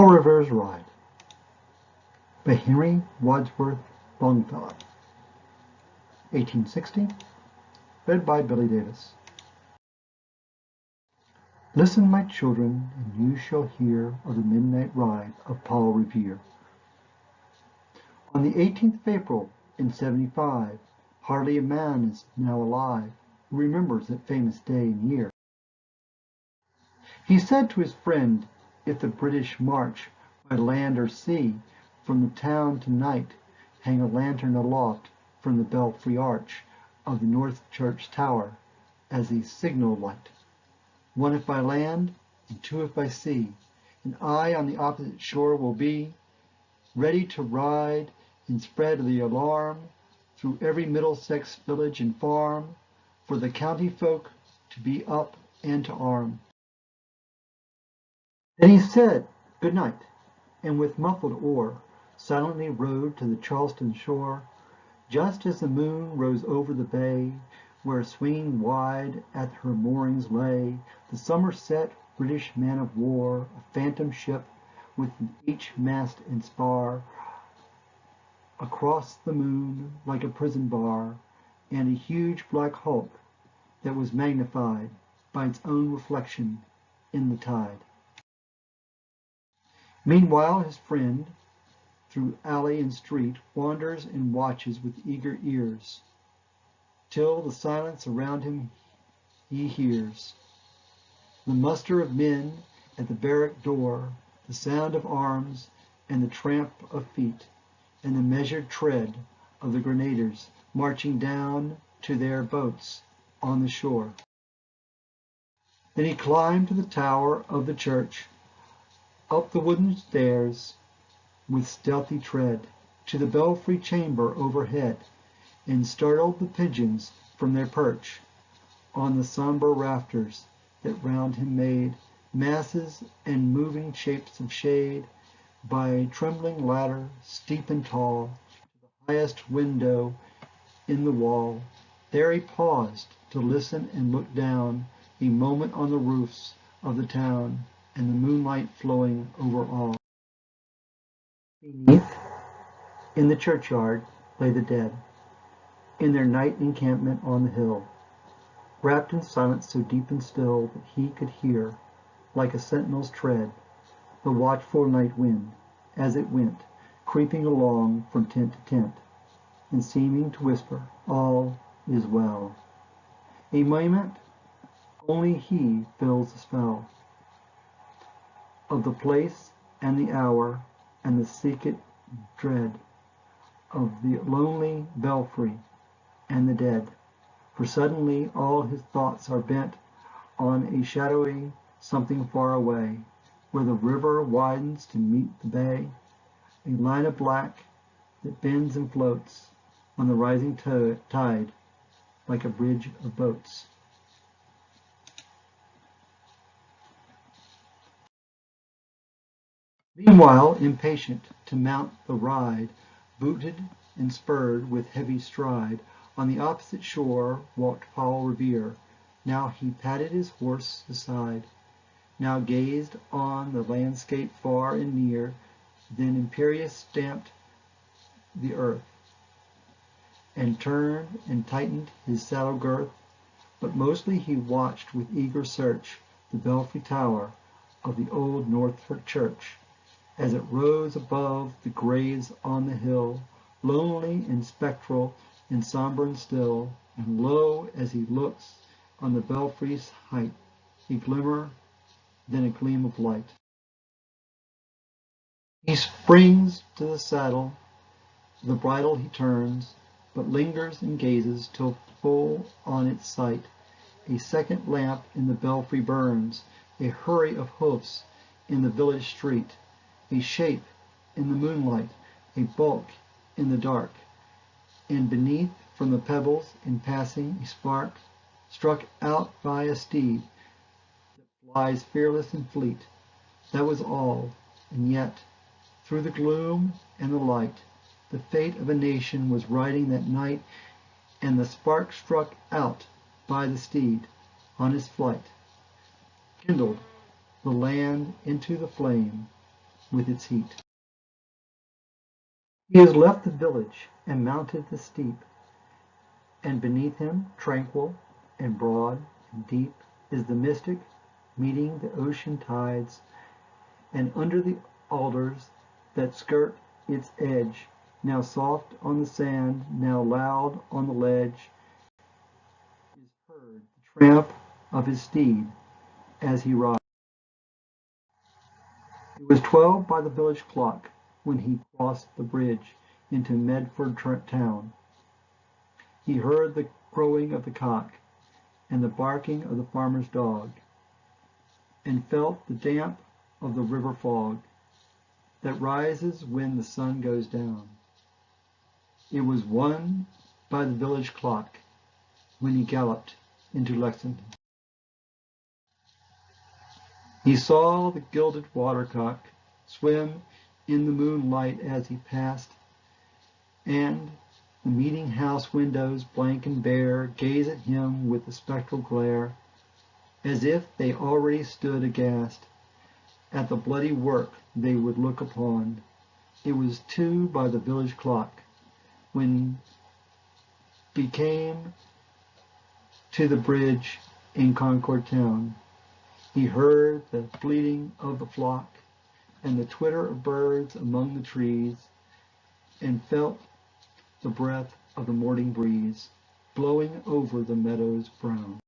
Revere's Ride by Henry Wadsworth Longfellow, 1860, read by Billy Davis. Listen, my children, and you shall hear of the midnight ride of Paul Revere. On the 18th of April in '75, hardly a man is now alive who remembers that famous day and year. He said to his friend, if the British march by land or sea, from the town tonight, hang a lantern aloft from the belfry arch of the North Church tower as a signal light. One if by land, and two if by sea, and I on the opposite shore will be, ready to ride and spread the alarm through every Middlesex village and farm, for the county folk to be up and to arm. Then he said, good night, and with muffled oar silently rowed to the Charleston shore, just as the moon rose over the bay, where swinging wide at her moorings lay the Somerset British man-of-war, a phantom ship with each mast and spar across the moon like a prison bar, and a huge black hulk that was magnified by its own reflection in the tide. Meanwhile his friend, through alley and street, wanders and watches with eager ears, till the silence around him he hears. The muster of men at the barrack door, the sound of arms, and the tramp of feet, and the measured tread of the grenadiers marching down to their boats on the shore. Then he climbed to the tower of the church, up the wooden stairs with stealthy tread, to the belfry chamber overhead, and startled the pigeons from their perch on the sombre rafters that round him made masses and moving shapes of shade, by a trembling ladder steep and tall to the highest window in the wall. There he paused to listen and look down a moment on the roofs of the town, and the moonlight flowing over all. Beneath, in the churchyard, lay the dead, in their night encampment on the hill, wrapped in silence so deep and still that he could hear, like a sentinel's tread, the watchful night wind, as it went, creeping along from tent to tent, and seeming to whisper, all is well. A moment, only he feels the spell of the place and the hour, and the secret dread of the lonely belfry and the dead. For suddenly all his thoughts are bent on a shadowy something far away, where the river widens to meet the bay, a line of black that bends and floats on the rising tide like a bridge of boats. Meanwhile, impatient to mount the ride, booted and spurred with heavy stride, on the opposite shore walked Paul Revere. Now he patted his horse aside, now gazed on the landscape far and near, then imperious stamped the earth, and turned and tightened his saddle girth. But mostly he watched with eager search the belfry tower of the old Norfolk church, as it rose above the graves on the hill, lonely and spectral and sombre and still, and lo, as he looks on the belfry's height, a glimmer, then a gleam of light. He springs to the saddle, the bridle he turns, but lingers and gazes till full on its sight a second lamp in the belfry burns, a hurry of hoofs in the village street, a shape in the moonlight, a bulk in the dark, and beneath, from the pebbles, in passing, a spark struck out by a steed that flies fearless and fleet. That was all, and yet, through the gloom and the light, the fate of a nation was riding that night, and the spark struck out by the steed on his flight kindled the land into the flame, with its heat. He has left the village and mounted the steep, and beneath him, tranquil and broad and deep, is the mystic meeting the ocean tides, and under the alders that skirt its edge, now soft on the sand, now loud on the ledge, is heard the tramp of his steed as he rides. It was 12 by the village clock when he crossed the bridge into Medford town. He heard the crowing of the cock and the barking of the farmer's dog, and felt the damp of the river fog that rises when the sun goes down. It was 1 by the village clock when he galloped into Lexington. He saw the gilded watercock swim in the moonlight as he passed, and the meeting house windows, blank and bare, gaze at him with a spectral glare, as if they already stood aghast at the bloody work they would look upon. It was 2 by the village clock when he came to the bridge in Concord town. He heard the bleating of the flock and the twitter of birds among the trees, and felt the breath of the morning breeze blowing over the meadows brown.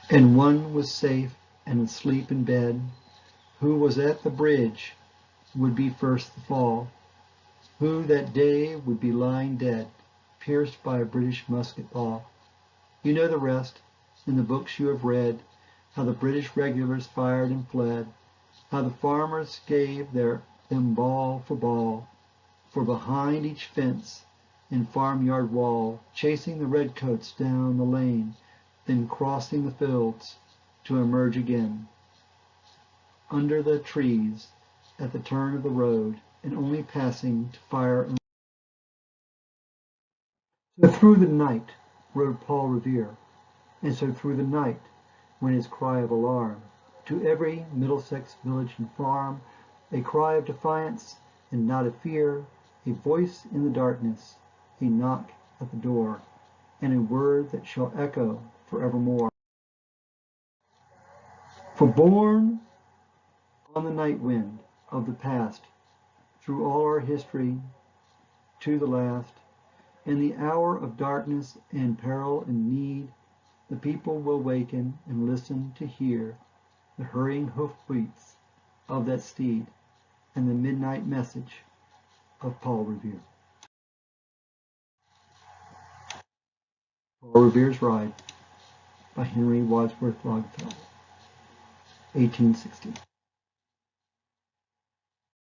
And one was safe and asleep in bed, who was at the bridge would be first to fall, who that day would be lying dead, pierced by a British musket ball. You know the rest, in the books you have read, how the British regulars fired and fled, how the farmers gave them ball, for behind each fence and farmyard wall, chasing the redcoats down the lane, then crossing the fields to emerge again under the trees at the turn of the road, and only passing to fire. So through the night rode Paul Revere, and so through the night went his cry of alarm, to every Middlesex village and farm, a cry of defiance and not of fear, a voice in the darkness, a knock at the door, and a word that shall echo forevermore. For borne on the night wind of the past, through all our history to the last, in the hour of darkness and peril and need, the people will waken and listen to hear the hurrying hoofbeats of that steed and the midnight message of Paul Revere. Paul Revere's Ride by Henry Wadsworth Longfellow, 1860.